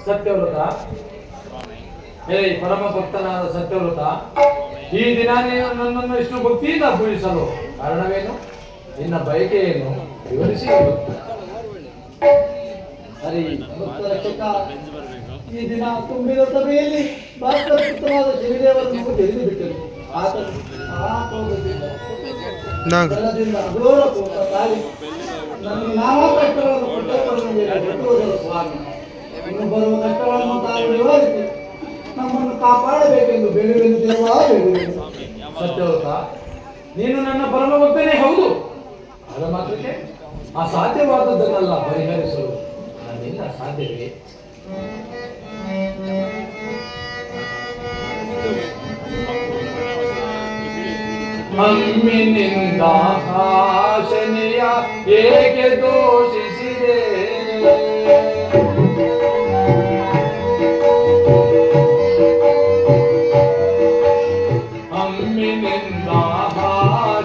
ಸತ್ಯವ್ರತ, ಪರಮ ಭಕ್ತನಾದ ಸತ್ಯವ್ರತ, ಈ ದಿನ ನೀನು ನನ್ನನ್ನು ಇಷ್ಟು ಭಕ್ತಿಯಿಂದ ಪೂಜಿಸಲು ಕಾರಣವೇನು? ನಿನ್ನ ಬಯಕೆ ಏನು? ವಿವರಿಸಿ. ಈ ದಿನ ತುಂಬಿದ ಸಭೆಯಲ್ಲಿ ಭಾರತದ ಪುತ್ರನಾದ ಶನಿದೇವರನ್ನು ತಿಳಿದು ಬಿಟ್ಟರು. ಜಲದಿಂದ ಅಘೋರ ಕೋಪ ತಾಳಿ ನನಗೆ ನಾನಾ ಕಷ್ಟಗಳನ್ನು ಕೊಟ್ಟವರು ಸ್ವಾಮಿ. ಇನ್ನು ಬರುವ ಕಷ್ಟಗಳನ್ನು ತಾವು ನಿವಾರಿಸಿ ನಮ್ಮನ್ನು ಕಾಪಾಡಬೇಕೆಂದು ಬೇಡುವೆನು. ಸತ್ಯವ್ರತ, ನೀನು ನನ್ನ ಪರಮ ಭಕ್ತನೇ ಹೌದು. ಅದ ಮಾತ್ರಕ್ಕೆ ಅಸಾಧ್ಯವಾದದ್ದನ್ನೆಲ್ಲ ಪರಿಹರಿಸಲು ನನ್ನಿಂದ ಸಾಧ್ಯವೇ? ಮಮ್ಮಿನಿಂದ ಶನಿಯ ಏಕೆ ದೋಷಿಸಿದೆ? ಅಮ್ಮಿನಿಂದ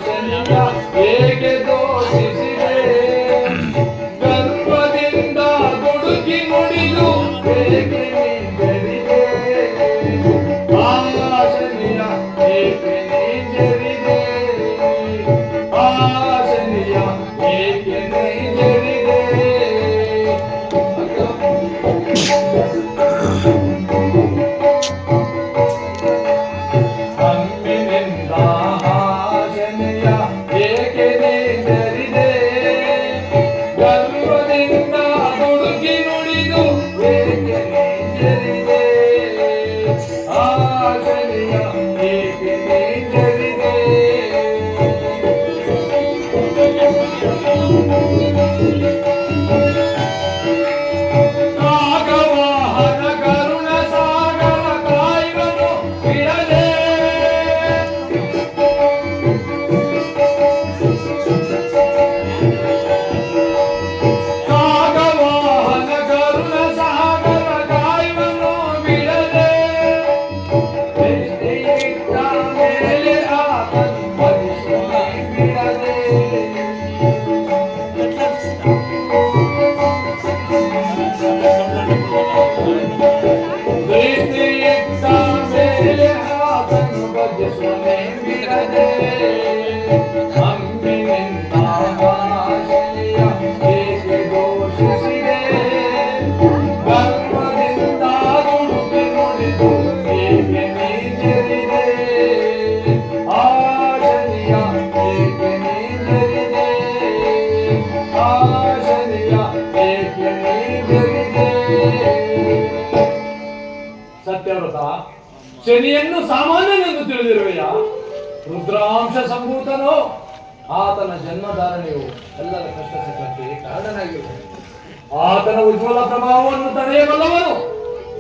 ಶನಿಯ ಏಕೆ ದೋಷಿಸಿದೆ? ಗರ್ಭದಿಂದ ದುಡುಕಿ ನುಡಿದು ಹೇಗೆ ನಿಂದರಿದೆ? ಆ ಶನಿಯ ಏಕೆ ನಿಂದರಿದೆ? ಆ ಶನಿಯ ಏಕೆ ನಿಂದರಿದೆ? ಅಮ್ಮಿನಿಂದ ಶನಿಯ ಏಕೆ ನಿಂದರಿದೆ? ಗರ್ಭದಿಂದ ದುಡುಕಿ ನುಡಿದು ಏಕೆ ನಿಂದರಿದೆ? ಆ ಶನಿಯ ಏಕೆ ನಿಂದರಿದೆ? ನಾಗವಾಹನ ಕರುಣ ಸಾಗರ ಕಾಯುವನು ಬಿಡದೆ. ನಾಗವಾಹನ ಕರುಣ ಸಾಗರ ಕಾಯುವನು ಬಿಡದೆ. ದೃಷ್ಟಿಯಿಟ್ಟ ಮೇಲೆ ಆತನು ಪರಿಶ್ರಮ ಬಿಡದೆ. ದೃಷ್ಟಿಯಿಟ್ಟ ಮೇಲೆ ಆತನು ಭಜಿಸುವನೇ ಬಿಡದೆ. ಅಮ್ಮಿನಿಂದ ಶನಿಯ ಏಕೆ ದೋಷಿಸಿದೆ? ಗರ್ಭದಿಂದ ದುಡುಕಿ ನುಡಿದು ಏಕೆ ನೀಜರಿದೆ? ಆ ಶನಿಯ ಏಕೆ ನೀಜರಿದೆ? ಆ ಶನಿಯ ಏಕೆ ನೀಜರಿದೆ? ಸತ್ಯವ್ರತ, ಶನಿಯನ್ನು ಸಾಮಾನ್ಯನೆಂದು ತಿಳಿದಿರುವೆಯ? ರುದ್ರಾಂಶ ಸಂಭೂತನೋ ಆತನ ಜನ್ಮಧಾರಣೆಯು ಎಲ್ಲರ ಕಷ್ಟ ಸುಖಕ್ಕೆ ಕಾರಣನಾಗಿರುವುದು. ಆತನ ಉಜ್ವಲ ಪ್ರಭಾವವನ್ನು ತಡೆಯಬಲ್ಲವನು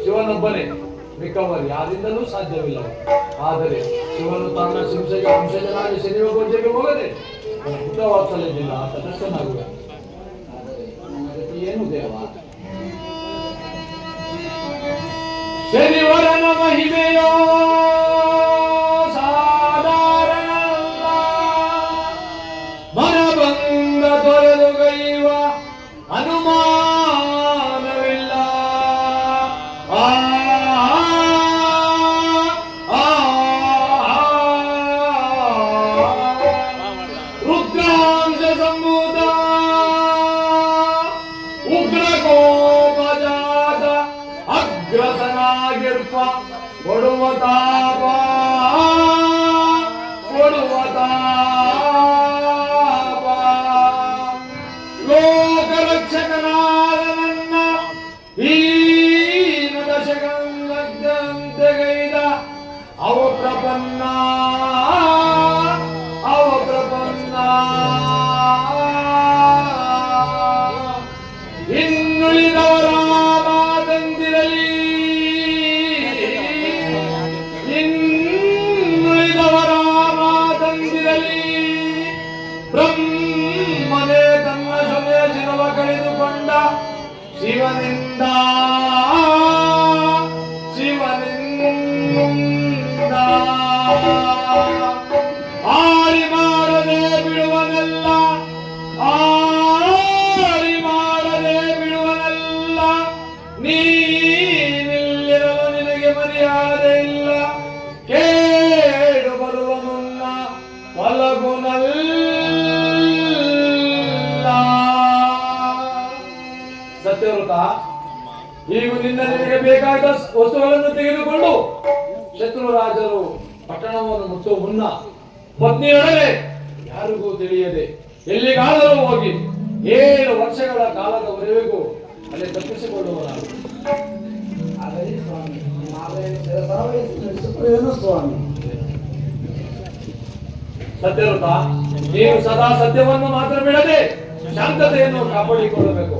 ಶಿವನೊಬ್ಬನೇ, ಮಿಕ್ಕವರು ಯಾರಿಂದಲೂ ಸಾಧ್ಯವಿಲ್ಲ. ಆದರೆ ಶಿವನು ತನ್ನ ಶಿಂಸೆಗೆ ಅಂಶಜನಾಗಿ ಶನಿಯ ಗೋಜೆಗೆ ಹೋಗದೆ ಪುತ್ರವಾತ್ಸಲ್ಯದಿಂದ ತಟಸ್ಥನಾಗುವ. ಏನು ದೇವ? ಶನಿವರನ ಮಹಿಮೆಯೋ ಸಾಧಾರಣಲ್ಲ, ಮನಬಂದ ತೊರೆದುಗೈವ ಅನುಮಾನವಿಲ್ಲ. ಆ ರುದ್ರಾಂಶ ಸಂಭೂತ ಉಗ್ರ ಕೋಪಜಾತ ಅಗ್ರಸನಾಗಿರ್ಪ ಕೊಡುವ ತಾಪ ಲೋಕರಕ್ಷಕನಾದ ನನ್ನ ಹೀನ ದಶಕಂತೆಗೈದ ಅವ ಪ್ರಪನ್ನ ಇನ್ನುಳಿದವರ ಮಾತಂದಿರಲಿ, ಇನ್ನುಳಿದವರ ಮಾತಂದಿರಲಿ. ಬ್ರಹ್ಮನೇ ತನ್ನ ಸಮಯ ಶಿರವ ಕಳೆದುಕೊಂಡ ಶಿವನಿಂದ ಆರಿ ಮಾಡದೆ ಬಿಡುವನಲ್ಲ, ಆರಿ ಮಾಡದೆ ಬಿಡುವನಲ್ಲ. ನೀನಿಲ್ಲಿರಲು ನಿನಗೆ ಮರ್ಯಾದೆ ಇಲ್ಲ, ಕೇಳು ಬರುವ ಮುನ್ನ ಒಲಗುನಲ್ಲ. ಸತ್ಯವ್ರತ, ಈಗ ನಿನಗೆ ಬೇಕಾದ ವಸ್ತುಗಳನ್ನು ತೆಗೆದುಕೊಂಡು ಶತ್ರುರಾಜರು ಪಟ್ಟಣವನ್ನು ಮುಟ್ಟುವ ಮುನ್ನ ಪತ್ನಿಯೊಡನೆ ಯಾರಿಗೂ ತಿಳಿಯದೆ ಎಲ್ಲಿಗಾದರೂ ಹೋಗಿ 7 ವರ್ಷಗಳ ಕಾಲದವರೆಗೂ ಅಲ್ಲಿ ತಪ್ಪಿಸಿಕೊಳ್ಳುವನಾರು. ಸ್ವಾಮಿ ಸತ್ಯವ್ರತ, ನೀವು ಸದಾ ಸತ್ಯವನ್ನು ಮಾತ್ರ ಬಿಡದೆ ಶಾಂತತೆಯನ್ನು ಕಾಪಾಡಿಕೊಳ್ಳಬೇಕು.